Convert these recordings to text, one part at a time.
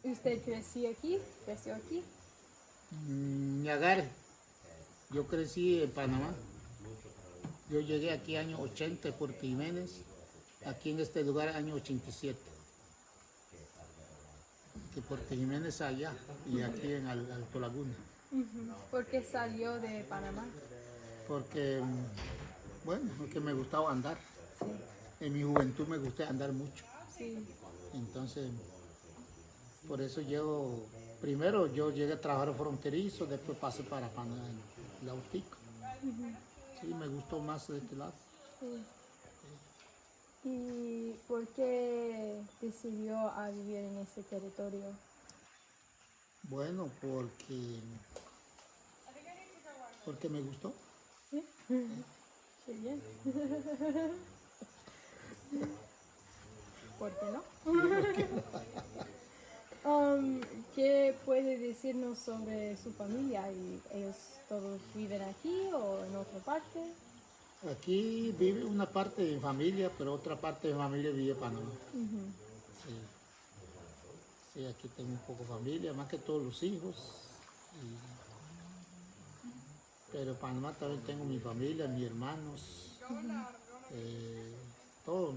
¿Usted creció aquí? ¿Creció aquí? Me agarre. Yo crecí en Panamá. Yo llegué aquí año 80 por Jiménez, aquí en este lugar año 87. Que Puerto Jiménez allá y aquí en Alto Laguna. ¿Por qué salió de Panamá? Porque, bueno, porque me gustaba andar. En mi juventud me gustó andar mucho. Sí. Entonces, por eso primero yo llegué a trabajar fronterizo, después pasé para Panamá, la Urtica. Sí, me gustó más de este lado. Sí. ¿Y por qué decidió a vivir en ese territorio? Bueno, porque me gustó. ¿Sí? Qué bien. ¿Por qué no? ¿Qué puede decirnos sobre su familia? ¿Y ellos todos viven aquí o en otra parte? Aquí vive una parte de mi familia, pero otra parte de mi familia vive en Panamá. Sí. Sí, aquí tengo un poco de familia, más que todos los hijos. Pero en Panamá también tengo mi familia, mis hermanos,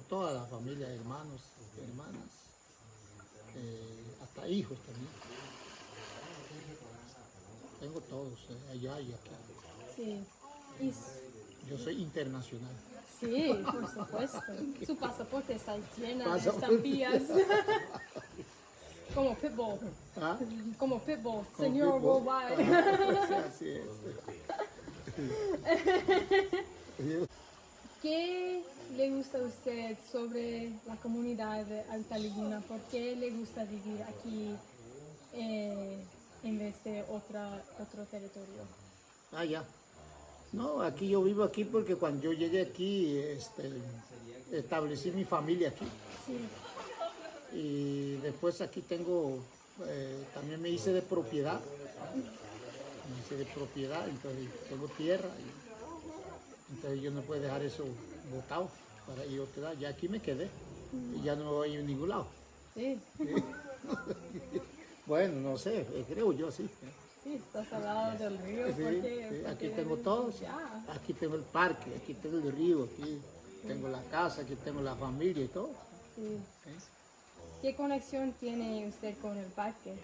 toda la familia, hermanos, hermanas, hasta hijos también. Tengo todos, allá y aquí. Sí. Y Yo soy internacional. sí, por supuesto. Su pasaporte está lleno de Pasaporte. estampillas. Como Pitbull. ¿Ah? Como Pitbull. Con Señor Pitbull. Worldwide. Sí, así es. ¿Qué le gusta a usted sobre la comunidad de Alta Laguna? ¿Por qué le gusta vivir aquí en vez de otro territorio? Ah, ya. No, aquí yo vivo aquí porque cuando yo llegué aquí, establecí mi familia aquí. Sí. Y después aquí tengo, también me hice de propiedad. Entonces tengo tierra. Entonces yo no puedo dejar eso botado para ir a otro lado. Ya aquí me quedé y ya no voy a ningún lado. Sí. Bueno, no sé, creo yo sí. Sí, estás al lado del río. Sí, ¿Por qué? sí, aquí Porque tengo todo. ya. Aquí tengo el parque, aquí tengo el río, aquí tengo la casa, aquí tengo la familia y todo. Sí. ¿Qué conexión tiene usted con el parque?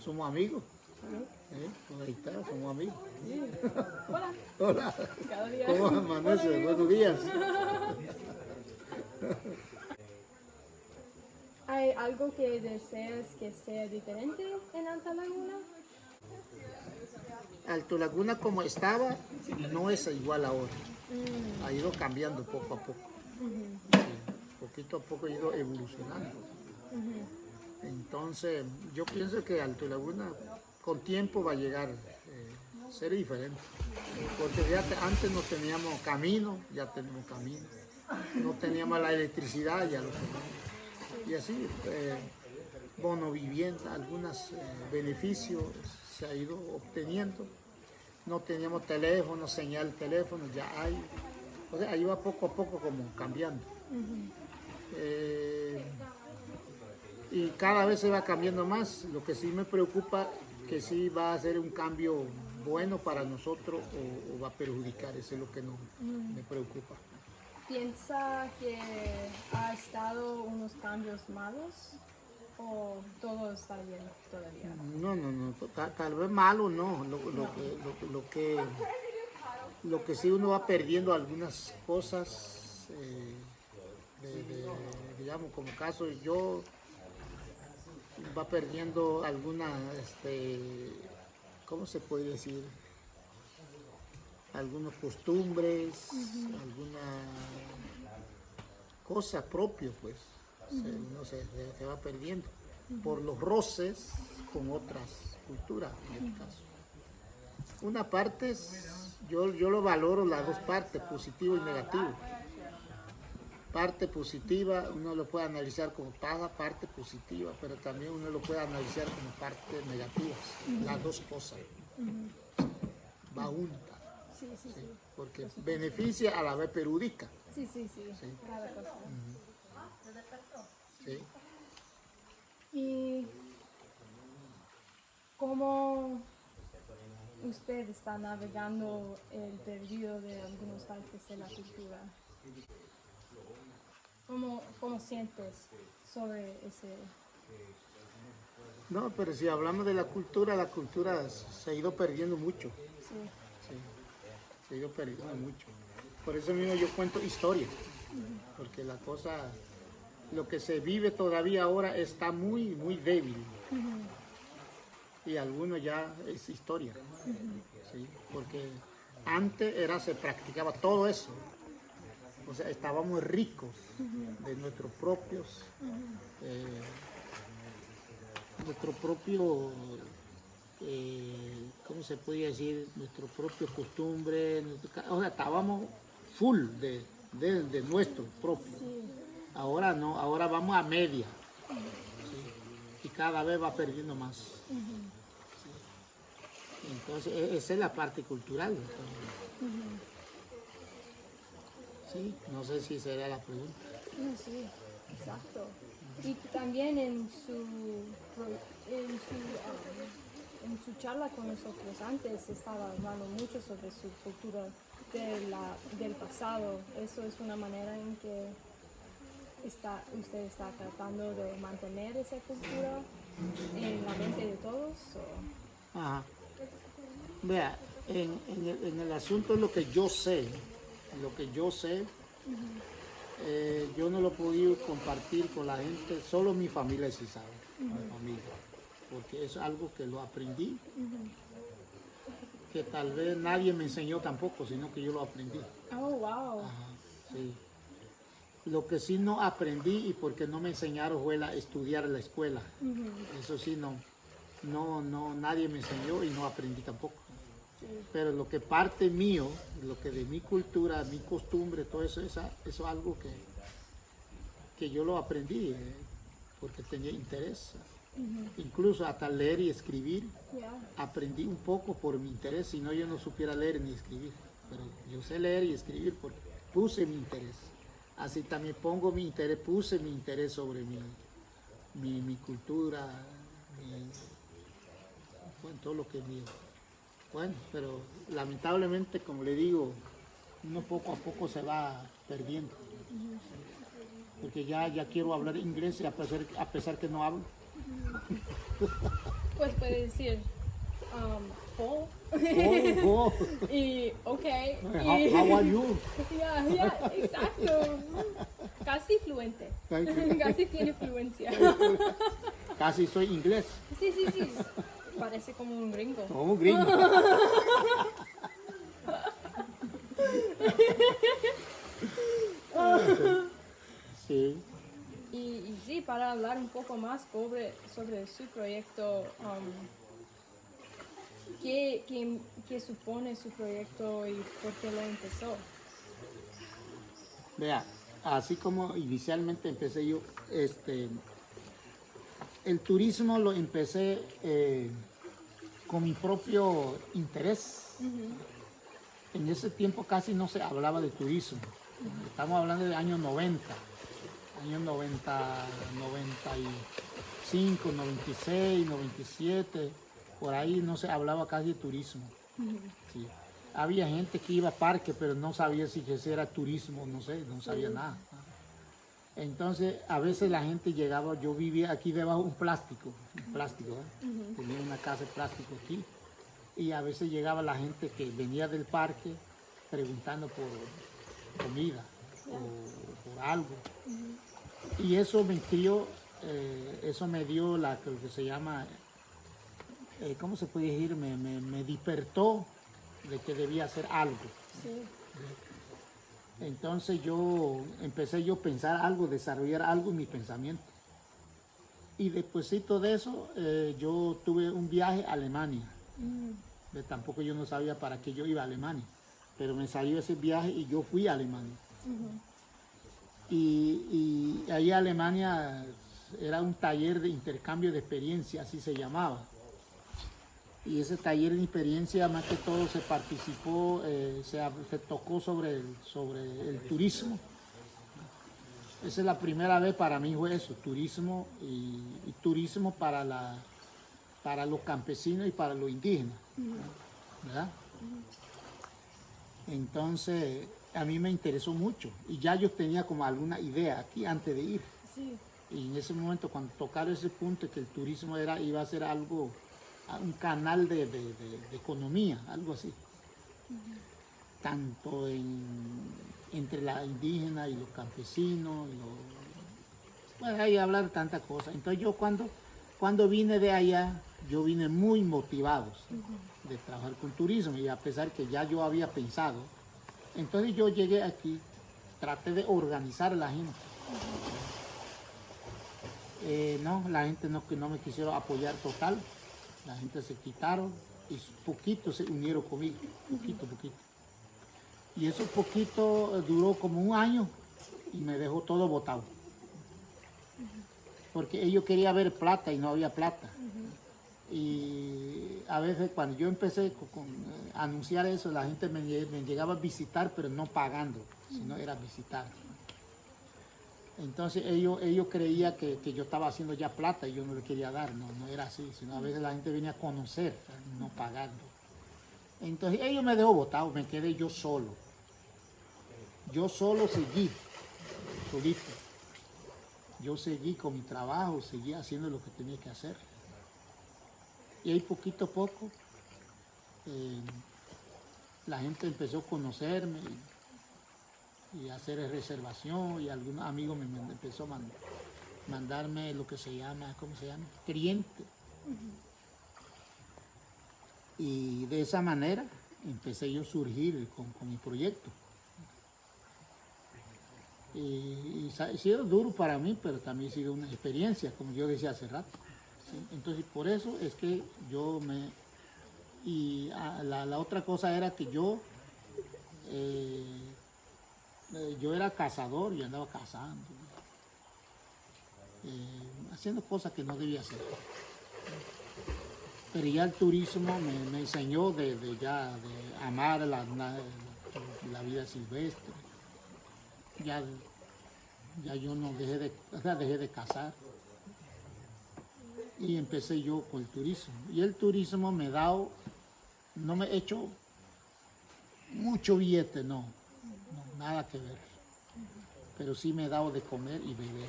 Somos amigos. Sí. Pues ahí está, somos amigos. Sí. Hola. Hola, Cada día. ¿cómo amanece? Hola, Buenos días. ¿Hay algo que deseas que sea diferente en Alta Laguna? Alto Laguna como estaba, no es igual ahora. Ha ido cambiando poco a poco. Sí, poquito a poco ha ido evolucionando. Entonces, yo pienso que Alto Laguna con tiempo va a llegar a ser diferente. Porque fíjate, antes no teníamos camino, ya tenemos camino. No teníamos la electricidad, ya lo tenemos. Y así, bono vivienda, algunos beneficios se ha ido obteniendo. No teníamos teléfono, señal de teléfono, ya hay. O sea, ahí va poco a poco como cambiando. Y cada vez se va cambiando más. Lo que sí me preocupa que sí va a ser un cambio bueno para nosotros o va a perjudicar. Eso es lo que no me preocupa. ¿Piensa que ha estado unos cambios malos o todo está bien todavía? No, tal vez malo no. Lo que sí uno va perdiendo algunas cosas, digamos, como caso yo, va perdiendo algunas, ¿cómo se puede decir? Algunas costumbres, algunas cosas propias, pues, uno se va perdiendo por los roces con otras culturas, en este caso. Una parte, yo lo valoro las dos partes, positivo y negativo. Parte positiva, uno lo puede analizar como toda parte positiva, pero también uno lo puede analizar como partes negativas, las dos cosas. Va junta. Sí. Porque beneficia a la vez perjudica. Sí. Cada cosa. Sí. ¿Y ¿Cómo usted está navegando el perdido de algunos partes de la cultura? ¿Cómo sientes sobre ese? No, pero si hablamos de la cultura se ha ido perdiendo mucho. Sí. Sí, se ha ido perdiendo mucho. Por eso mismo yo cuento historia, porque la cosa, lo que se vive todavía ahora está muy, muy débil. Y algunos ya es historia, ¿sí? Porque antes se practicaba todo eso. O sea, estábamos ricos de nuestros propios, ¿cómo se podría decir? Nuestro propio costumbre, o sea, estábamos full de nuestro propio. Ahora no, ahora vamos a media, ¿sí? Y cada vez va perdiendo más. ¿Sí? Entonces, esa es la parte cultural. Sí, no sé si será la pregunta. No, sí, exacto. Y también en su charla con nosotros antes estaba hablando mucho sobre su cultura del pasado. Eso es una manera en que usted está tratando de mantener esa cultura en la mente de todos. Ajá. Vea, en el asunto de lo que yo sé, yo no lo he podido compartir con la gente, solo mi familia sí sabe, mi familia, porque es algo que lo aprendí, que tal vez nadie me enseñó tampoco, sino que yo lo aprendí. Oh, wow. Ajá, sí. Lo que sí no aprendí y porque no me enseñaron fue estudiar en la escuela. Eso sí nadie me enseñó y no aprendí tampoco. Pero lo que parte mío, lo que de mi cultura, mi costumbre, todo eso, eso es algo que yo lo aprendí porque tenía interés. Incluso hasta leer y escribir, aprendí un poco por mi interés, si no yo no supiera leer ni escribir. Pero yo sé leer y escribir porque puse mi interés. Así también puse mi interés sobre mi cultura, todo lo que es mío. Bueno, pero lamentablemente, como le digo, uno poco a poco se va perdiendo. Porque ya quiero hablar inglés a pesar que no hablo. Pues puede decir full. Oh. Y ok. How are you? Ya, exacto. Casi fluente. Casi tiene fluencia. Casi soy inglés. Sí. Parece como un gringo. Como un gringo. Sí. Y sí, para hablar un poco más sobre su proyecto, ¿qué supone su proyecto y por qué lo empezó? Vea, así como inicialmente empecé yo, el turismo lo empecé con mi propio interés. En ese tiempo casi no se hablaba de turismo. Estamos hablando de años 90, años 90, 95, 96, 97, por ahí no se hablaba casi de turismo. Sí. Había gente que iba a parques, pero no sabía si ese era turismo, no sabía nada. Entonces, a veces la gente llegaba, yo vivía aquí debajo de un plástico, tenía una casa de plástico aquí, y a veces llegaba la gente que venía del parque preguntando por comida o por algo. Y eso me dio lo que se llama, ¿cómo se puede decir? Me despertó de que debía hacer algo. Sí. Entonces empecé a pensar algo, desarrollar algo en mi pensamiento. Y despuesito de eso, yo tuve un viaje a Alemania. Tampoco yo no sabía para qué yo iba a Alemania, pero me salió ese viaje y yo fui a Alemania. Y ahí en Alemania era un taller de intercambio de experiencia, así se llamaba. Y ese taller de experiencia, más que todo, se participó, se tocó sobre el turismo. Esa es la primera vez para mí fue eso, turismo y turismo para para los campesinos y para los indígenas, ¿verdad? Entonces, a mí me interesó mucho y ya yo tenía como alguna idea aquí antes de ir. Sí. Y en ese momento, cuando tocaron ese punto, que el turismo iba a ser algo, un canal de economía, algo así. Tanto entre la indígena y los campesinos. Bueno, hay que hablar de tantas cosas. Entonces yo cuando vine de allá, yo vine muy motivado de trabajar con turismo y a pesar que ya yo había pensado. Entonces yo llegué aquí, traté de organizar a la gente. No, la gente no me quisieron apoyar total, la gente se quitaron y poquitos se unieron conmigo, poquito. Y eso poquito duró como un año y me dejó todo botado. Porque ellos querían ver plata y no había plata. Y a veces cuando yo empecé a anunciar eso, la gente me llegaba a visitar, pero no pagando, sino era visitar. Entonces ellos creían que yo estaba haciendo ya plata y yo no le quería dar, no era así, sino a veces la gente venía a conocer, no pagando. Entonces ellos me dejó botado, me quedé yo solo. Yo solo seguí, solito. Yo seguí con mi trabajo, seguí haciendo lo que tenía que hacer. Y ahí poquito a poco la gente empezó a conocerme y hacer reservación y algunos amigos me empezó a mandarme lo que se llama, ¿cómo se llama? Cliente. Y de esa manera empecé yo a surgir con mi proyecto. Y ha sido duro para mí, pero también ha sido una experiencia, como yo decía hace rato. ¿Sí? Entonces por eso es que yo y la otra cosa era que yo era cazador, yo andaba cazando, haciendo cosas que no debía hacer. Pero ya el turismo me enseñó de amar la vida silvestre. Ya yo no dejé de cazar. Y empecé yo con el turismo. Y el turismo no me ha hecho mucho billete, no, nada que ver. Pero sí me he dado de comer y beber.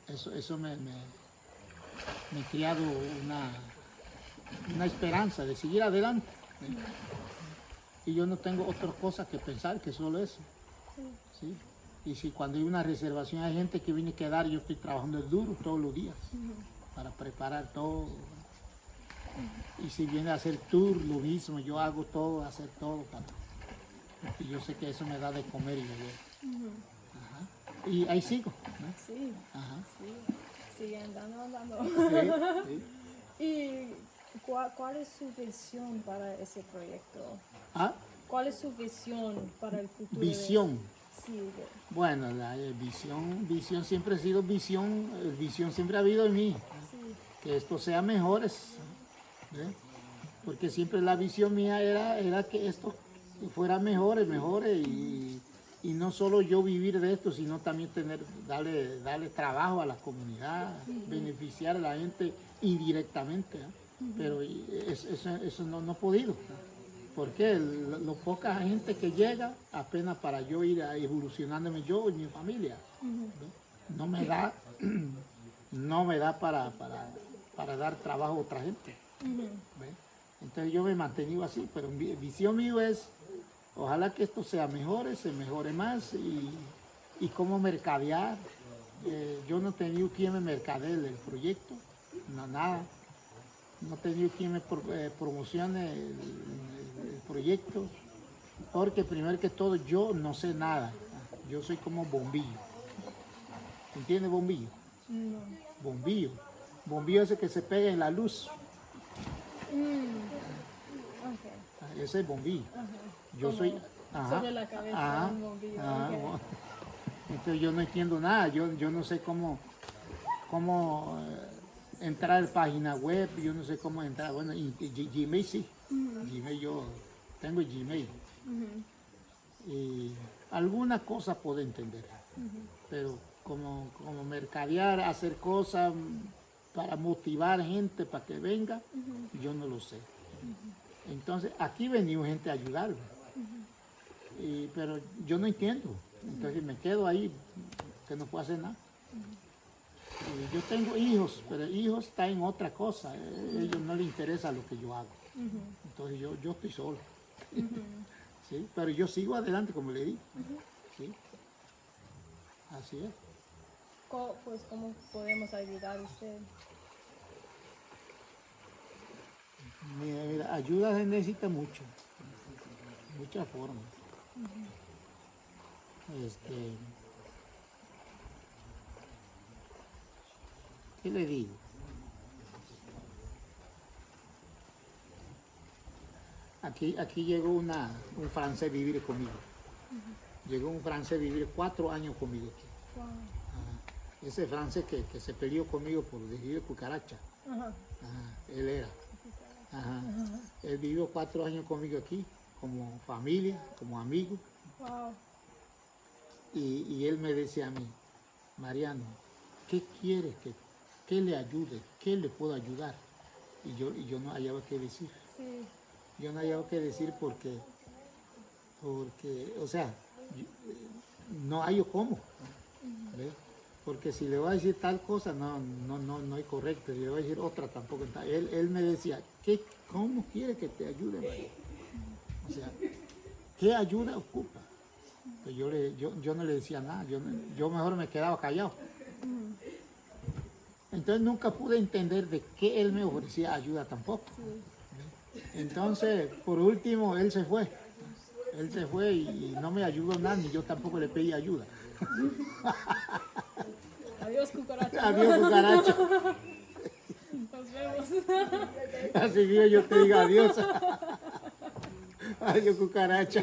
Eso me ha creado una esperanza de seguir adelante. Y yo no tengo otra cosa que pensar que solo eso. ¿Sí? Y si cuando hay una reservación hay gente que viene a quedar, yo estoy trabajando duro todos los días para preparar todo. Y si viene a hacer tour, lo mismo, yo hago todo, hacer todo. Y yo sé que eso me da de comer y beber. Ajá. Y ahí sigo, ¿no? Sí, Ajá. sí, sigue andando. Sí, sí. ¿Y cuál es su visión para ese proyecto? ¿Ah? ¿Cuál es su visión para el futuro? Visión. Sí, Bueno, la visión siempre ha sido visión siempre ha habido en mí. sí. Que esto sea mejores. Porque siempre la visión mía era que esto fuera mejores y no solo yo vivir de esto, sino también darle trabajo a la comunidad, beneficiar a la gente indirectamente. Pero eso no he podido. Porque lo poca gente que llega, apenas para yo ir evolucionándome yo y mi familia, no me da para dar trabajo a otra gente. Entonces yo me he mantenido así, pero mi visión mío es, ojalá que esto se mejore más y cómo mercadear. Yo no he tenido quien me mercadee el proyecto, nada. No he tenido quien me promocione el proyecto, porque primero que todo yo no sé nada. Yo soy como bombillo. ¿Entiendes bombillo? No. Bombillo. Bombillo es el que se pega en la luz. Okay. Ese es bombillo. Yo Como soy... sobre la cabeza de un bombillo. Okay. Bueno. Entonces yo no entiendo nada. Yo no sé cómo entrar a página web. Yo no sé cómo entrar. Bueno, Gmail sí. Gmail yo tengo Gmail. Y alguna cosa puedo entender. Pero como mercadear, hacer cosas, para motivar gente para que venga, yo no lo sé. Entonces, aquí venía gente a ayudarme, pero yo no entiendo. Entonces me quedo ahí, que no puedo hacer nada. Yo tengo hijos, pero hijos están en otra cosa. A ellos no les interesa lo que yo hago. Entonces yo estoy solo. ¿Sí? Pero yo sigo adelante, como le digo. ¿Sí? Así es. Pues, ¿cómo podemos ayudar a usted? Mira, ayuda se necesita mucho. Muchas formas. ¿Qué le digo? Aquí llegó un francés a vivir conmigo. Llegó un francés a vivir 4 años conmigo aquí. Wow. Ese francés que se peleó conmigo por decir cucaracha. Él era. Él vivió 4 años conmigo aquí, como familia, como amigo. Wow. Y él me decía a mí, Mariano, ¿qué quiere que le ayude? ¿Qué le puedo ayudar? Y yo no hallaba qué decir. Sí. Yo no hallaba qué decir porque o sea, no hallo cómo. ¿Ves? Porque si le voy a decir tal cosa, no es correcto. Si le voy a decir otra, tampoco está. Él me decía, ¿cómo quiere que te ayude, María? O sea, ¿qué ayuda ocupa? Pues yo no le decía nada, yo mejor me quedaba callado. Entonces nunca pude entender de qué él me ofrecía ayuda tampoco. Entonces, por último, él se fue. Él se fue y no me ayudó nada, ni yo tampoco le pedí ayuda. Adiós, cucaracha. Adiós, cucaracha. Nos vemos. Así que yo te digo adiós. Adiós, cucaracha.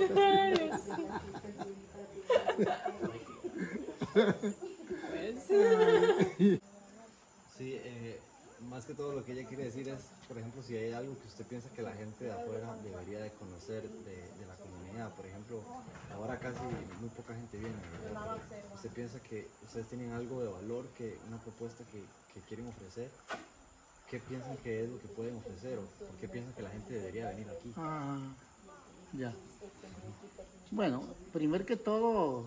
Sí, más que todo lo que ella quiere decir es, por ejemplo, si hay algo que usted piensa que la gente de afuera debería de conocer de la comunidad. Por ejemplo, ahora casi muy poca gente viene, ¿verdad? Pero usted piensa que ustedes tienen algo de valor, una propuesta que quieren ofrecer. ¿Qué piensan que es lo que pueden ofrecer o por qué piensan que la gente debería venir aquí? Ya. Bueno, primero que todo,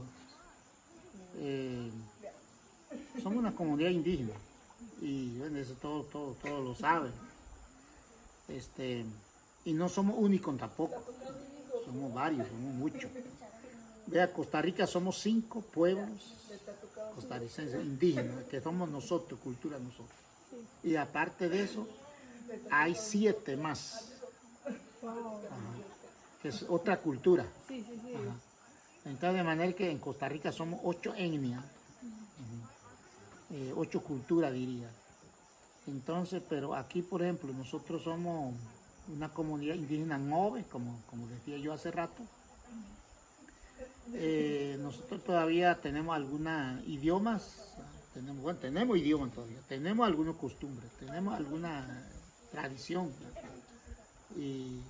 somos una comunidad indígena y bueno, eso todos lo saben. Y no somos únicos tampoco, somos varios, somos muchos. Vea, Costa Rica somos 5 pueblos costarricenses indígenas, que somos nosotros, cultura nosotros. Y aparte de eso, hay 7 más, Wow. que es otra cultura. Sí. Entonces, de manera que en Costa Rica somos 8 etnias, 8 culturas diría. Entonces, pero aquí, por ejemplo, nosotros somos una comunidad indígena noble, como decía yo hace rato. Nosotros todavía tenemos algunos idiomas, tenemos idiomas todavía, tenemos algunas costumbres, tenemos alguna tradición. Y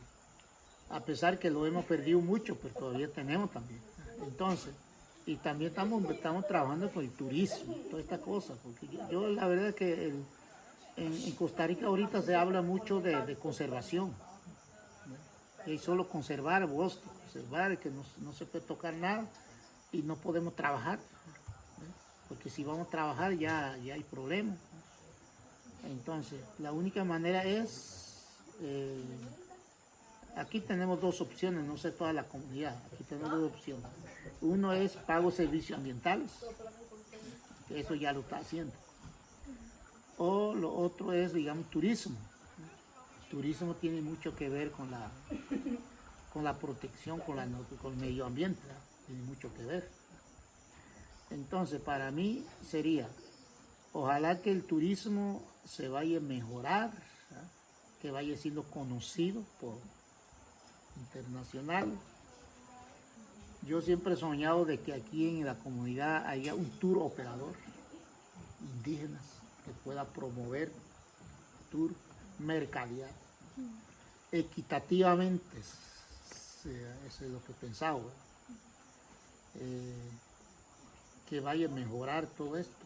a pesar que lo hemos perdido mucho, pues todavía tenemos también. Entonces, y también estamos trabajando con el turismo, toda esta cosa, porque yo la verdad es que en Costa Rica ahorita se habla mucho de conservación. Y solo conservar bosque, conservar que no se puede tocar nada y no podemos trabajar. Porque si vamos a trabajar ya hay problemas. Entonces, la única manera es, aquí tenemos 2 opciones, no sé toda la comunidad, aquí tenemos 2 opciones. Uno es pago de servicios ambientales, que eso ya lo está haciendo. O lo otro es, digamos, turismo. Turismo tiene mucho que ver con la protección, con el medio ambiente, ¿verdad? Tiene mucho que ver. Entonces, para mí sería, ojalá que el turismo se vaya a mejorar, ¿verdad? Que vaya siendo conocido por internacional. Yo siempre he soñado de que aquí en la comunidad haya un tour operador indígenas que pueda promover tour mercadear equitativamente. Eso es lo que he pensado, que vaya a mejorar todo esto,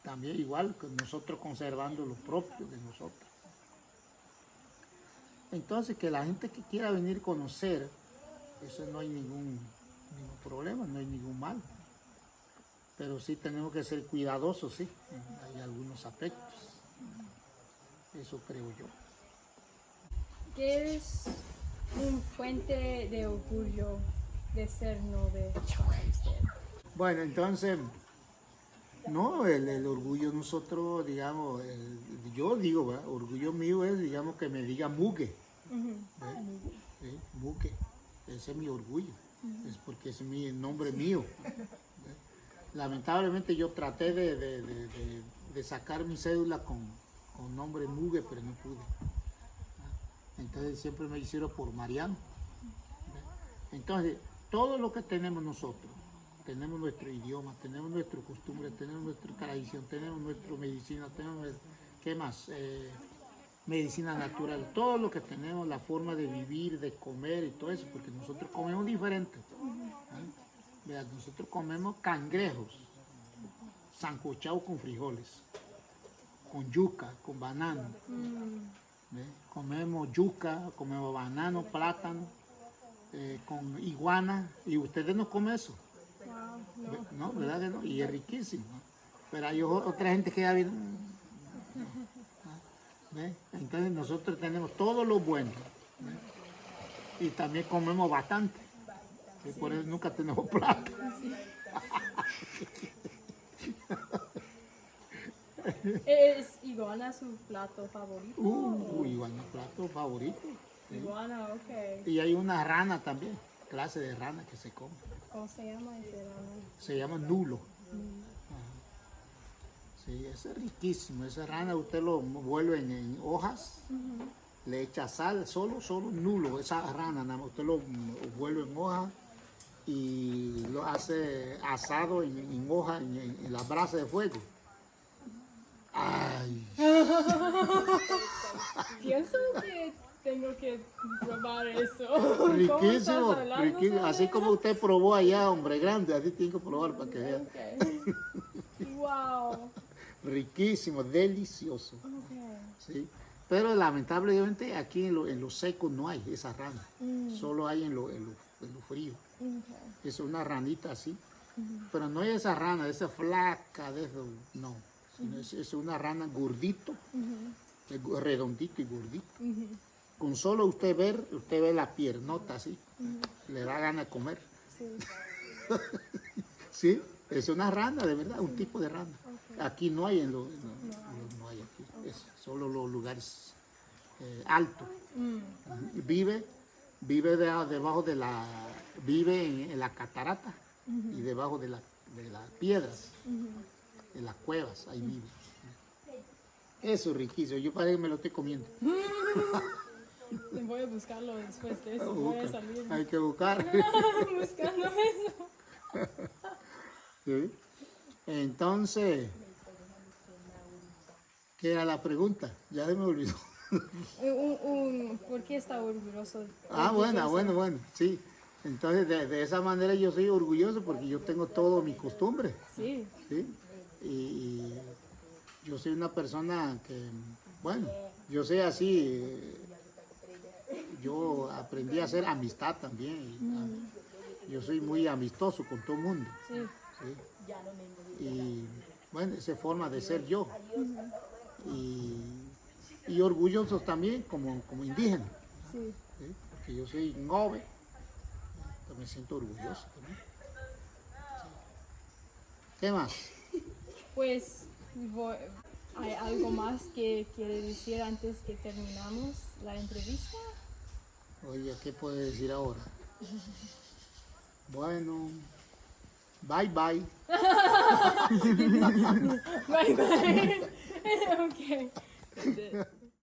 también igual que nosotros conservando lo propio de nosotros. Entonces, que la gente que quiera venir a conocer, eso no hay ningún problema, no hay ningún mal. Pero sí tenemos que ser cuidadosos, sí, hay algunos aspectos. Eso creo yo. ¿Qué es un fuente de orgullo de ser Nove para usted? Bueno, entonces, no, el orgullo nosotros, digamos, yo digo, ¿verdad? Orgullo mío es, digamos, que me diga Mugue. ¿Sí? Mugue, ese es mi orgullo, es porque es mi nombre mío. Lamentablemente yo traté de sacar mi cédula con nombre Mugue, pero no pude. Entonces siempre me hicieron por Mariano. Entonces, todo lo que tenemos nosotros, tenemos nuestro idioma, tenemos nuestra costumbre, tenemos nuestra tradición, tenemos nuestra medicina, tenemos, ¿qué más? Medicina natural, todo lo que tenemos, la forma de vivir, de comer y todo eso, porque nosotros comemos diferente. Vean, nosotros comemos cangrejos, sancochados con frijoles, con yuca, con banano. Comemos yuca, comemos banano, plátano, con iguana, y ustedes no comen eso. No, ¿verdad que no? Y es riquísimo. Pero hay otra gente que ya viene. Entonces nosotros tenemos todo lo bueno. Y también comemos bastante. Y por eso nunca tenemos plata. ¿Es iguana su plato favorito? Iguana, plato favorito. Sí. Iguana, ok. Y hay una rana también, clase de rana que se come. ¿Cómo se llama ese rana? Se llama nulo. Sí, ese es riquísimo. Esa rana usted lo vuelve en hojas, le echa sal, solo nulo. Esa rana, nada más usted lo vuelve en hojas y lo hace asado en hoja, en la brasa de fuego. Ay. Pienso que tengo que probar eso. ¿Cómo estás Riquísimo, hablando riquísimo. sobre Así eso? como usted probó allá, hombre grande, así tiene que probar para que vea. Okay. Wow. Riquísimo, delicioso. Okay. ¿Sí? Pero lamentablemente aquí en lo seco no hay esa rana. Solo hay en lo frío. Okay. Es una ranita así. Pero no es esa rana, esa flaca, de eso, no. Sino es una rana gordito, redondito y gordito. Con solo usted ve la piernota así, le da ganas de comer. Sí. Sí, es una rana, de verdad, un tipo de rana. Aquí no hay, no hay aquí, es solo los lugares altos. Vive debajo de vive en la catarata y debajo de las piedras, en las cuevas, ahí vive. Eso es riquísimo, yo parece que me lo estoy comiendo. Voy a buscarlo después de eso. Voy a salir Hay que buscar. buscando eso. ¿Sí? Entonces, ¿qué era la pregunta? Ya se me olvidó. ¿Por qué está orgulloso? Bueno, sí. Entonces, de esa manera yo soy orgulloso porque yo tengo todo mi costumbre. Sí. ¿Sí? Y yo soy una persona que, bueno, yo soy así, yo aprendí a hacer amistad también. Yo soy muy amistoso con todo el mundo. Sí. ¿Sí? Y bueno, esa forma de ser yo. Y orgulloso también como indígena. Sí. ¿Sí? Porque yo soy Nove, me siento orgulloso también. ¿Qué más? Pues, ¿hay algo más que quiere decir antes que terminamos la entrevista? Oye, ¿qué puede decir ahora? Bueno, bye bye. Bye bye. Okay. That's it.